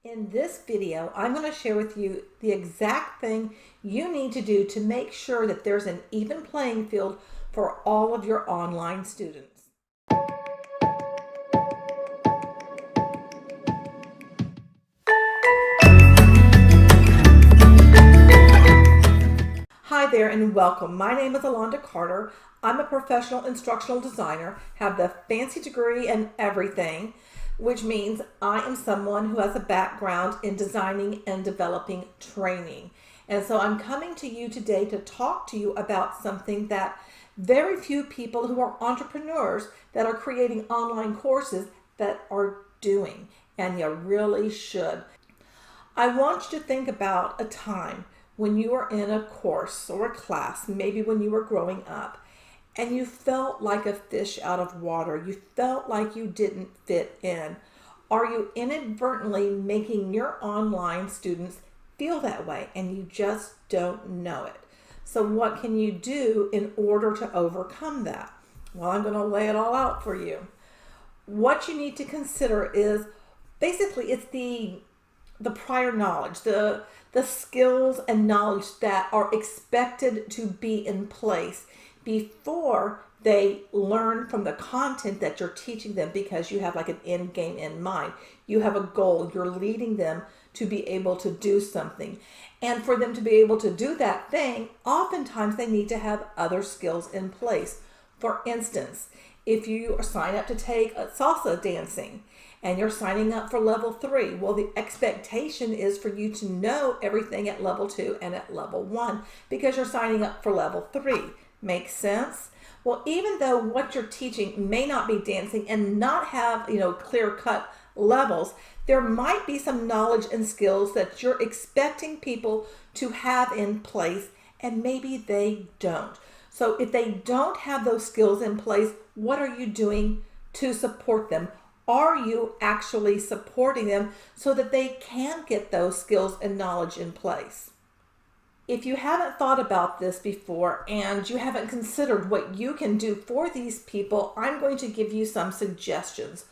In this video, I'm going to share with you the exact thing you need to do to make sure that there's an even playing field for all of your online students. Hi there and welcome. My name is Alonda Carter. I'm a professional instructional designer, have the fancy degree and everything, which means I am someone who has a background in designing and developing training. And so I'm coming to you today to talk to you about something that very few people who are entrepreneurs that are creating online courses that are doing, and you really should. I want you to think about a time when you were in a course or a class, maybe when you were growing up, and you felt like a fish out of water. You felt like you didn't fit in. Are you inadvertently making your online students feel that way and you just don't know it? So what can you do in order to overcome that? Well, I'm going to lay it all out for you. What you need to consider is basically it's the prior knowledge, the skills and knowledge that are expected to be in place before they learn from the content that you're teaching them, because you have like an end game in mind. You have a goal. You're leading them to be able to do something. And for them to be able to do that thing, oftentimes they need to have other skills in place. For instance, if you sign up to take salsa dancing and you're signing up for level 3, well, the expectation is for you to know everything at level 2 and at level 1 because you're signing up for level 3. Makes sense? Well, even though what you're teaching may not be dancing and not have, clear-cut levels, there might be some knowledge and skills that you're expecting people to have in place, and maybe they don't. So if they don't have those skills in place, what are you doing to support them? Are you actually supporting them so that they can get those skills and knowledge in place? If you haven't thought about this before and you haven't considered what you can do for these people, I'm going to give you some suggestions.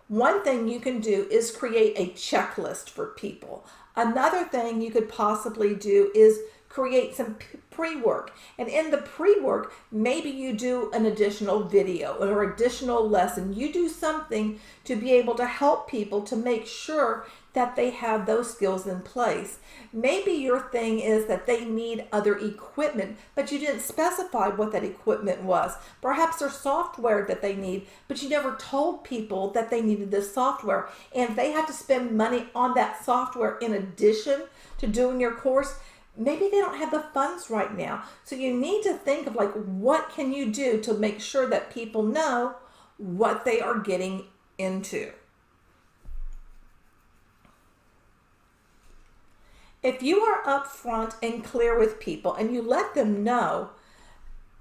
One thing you can do is create a checklist for people. Another thing you could possibly do is create some pre-work. And in the pre-work, maybe you do an additional video or additional lesson. You do something to be able to help people to make sure that they have those skills in place. Maybe your thing is that they need other equipment, but you didn't specify what that equipment was. Perhaps there's software that they need, but you never told people that they needed this software. And they have to spend money on that software in addition to doing your course. Maybe they don't have the funds right now. So you need to think of what can you do to make sure that people know what they are getting into. If you are upfront and clear with people and you let them know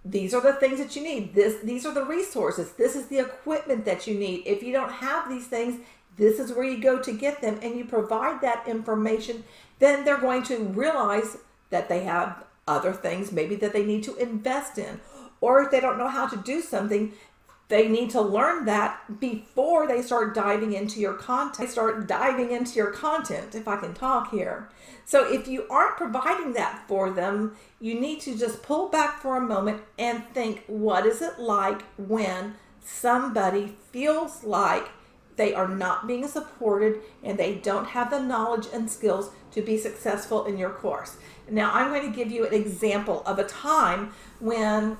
these are the things that you need, these are the resources, this is the equipment that you need. If you don't have these things, this is where you go to get them, and you provide that information, then they're going to realize that they have other things maybe that they need to invest in. Or if they don't know how to do something, they need to learn that before they start diving into your content. If I can talk here. So if you aren't providing that for them, you need to just pull back for a moment and think, what is it like when somebody feels like they are not being supported and they don't have the knowledge and skills to be successful in your course? Now, I'm going to give you an example of a time when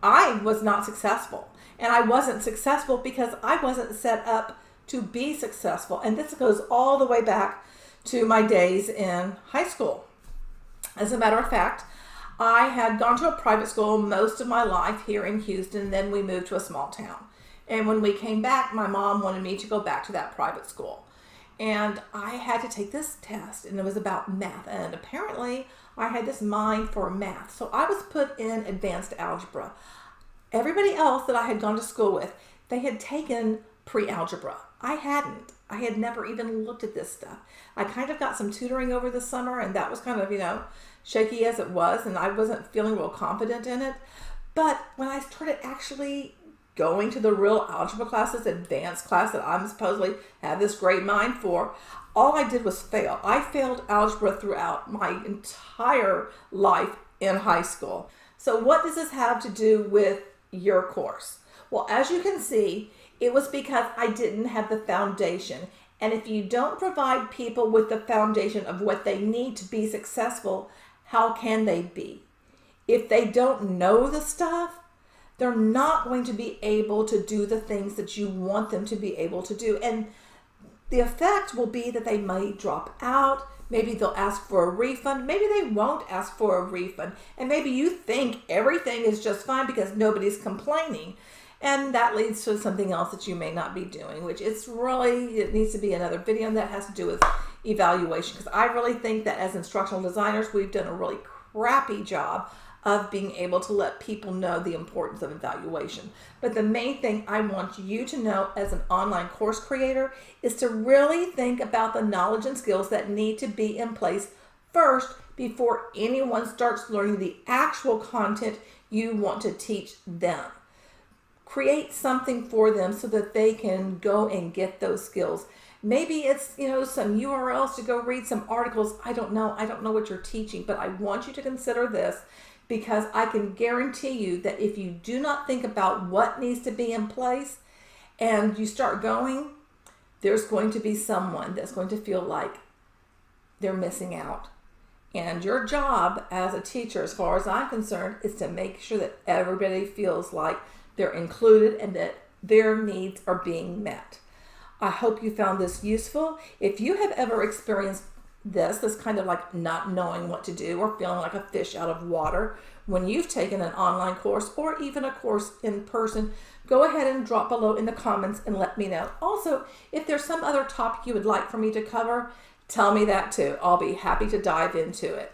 I was not successful. And I wasn't successful because I wasn't set up to be successful. And this goes all the way back to my days in high school. As a matter of fact, I had gone to a private school most of my life here in Houston, and then we moved to a small town. And when we came back, my mom wanted me to go back to that private school. And I had to take this test, and it was about math. And apparently, I had this mind for math. So I was put in advanced algebra. Everybody else that I had gone to school with, they had taken pre-algebra. I hadn't. I had never even looked at this stuff. I kind of got some tutoring over the summer, and that was kind of, shaky as it was, and I wasn't feeling real confident in it. But when I started actually going to the real algebra classes, advanced class that I'm supposedly have this great mind for, all I did was fail. I failed algebra throughout my entire life in high school. So what does this have to do with your course? Well, as you can see, it was because I didn't have the foundation. And if you don't provide people with the foundation of what they need to be successful, how can they be? If they don't know the stuff, they're not going to be able to do the things that you want them to be able to do. And the effect will be that they might drop out. Maybe they'll ask for a refund. Maybe they won't ask for a refund. And maybe you think everything is just fine because nobody's complaining. And that leads to something else that you may not be doing, which it needs to be another video, and that has to do with evaluation. Because I really think that as instructional designers, we've done a really crappy job of being able to let people know the importance of evaluation. But the main thing I want you to know as an online course creator is to really think about the knowledge and skills that need to be in place first before anyone starts learning the actual content you want to teach them. Create something for them so that they can go and get those skills. Maybe it's, some URLs to go read some articles. I don't know what you're teaching, but I want you to consider this, because I can guarantee you that if you do not think about what needs to be in place and you start going, there's going to be someone that's going to feel like they're missing out. And your job as a teacher, as far as I'm concerned, is to make sure that everybody feels like they're included and that their needs are being met. I hope you found this useful. If you have ever experienced this kind of like not knowing what to do or feeling like a fish out of water when you've taken an online course or even a course in person, go ahead and drop below in the comments and let me know. Also, if there's some other topic you would like for me to cover, tell me that too. I'll be happy to dive into it.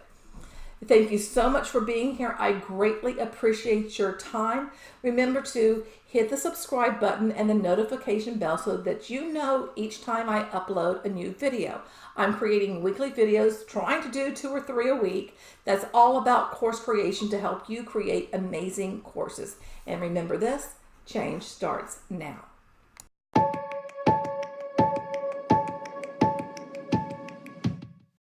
Thank you so much for being here. I greatly appreciate your time. Remember to hit the subscribe button and the notification bell so that you know each time I upload a new video. I'm creating weekly videos, trying to do 2 or 3 a week. That's all about course creation to help you create amazing courses. And remember this, change starts now.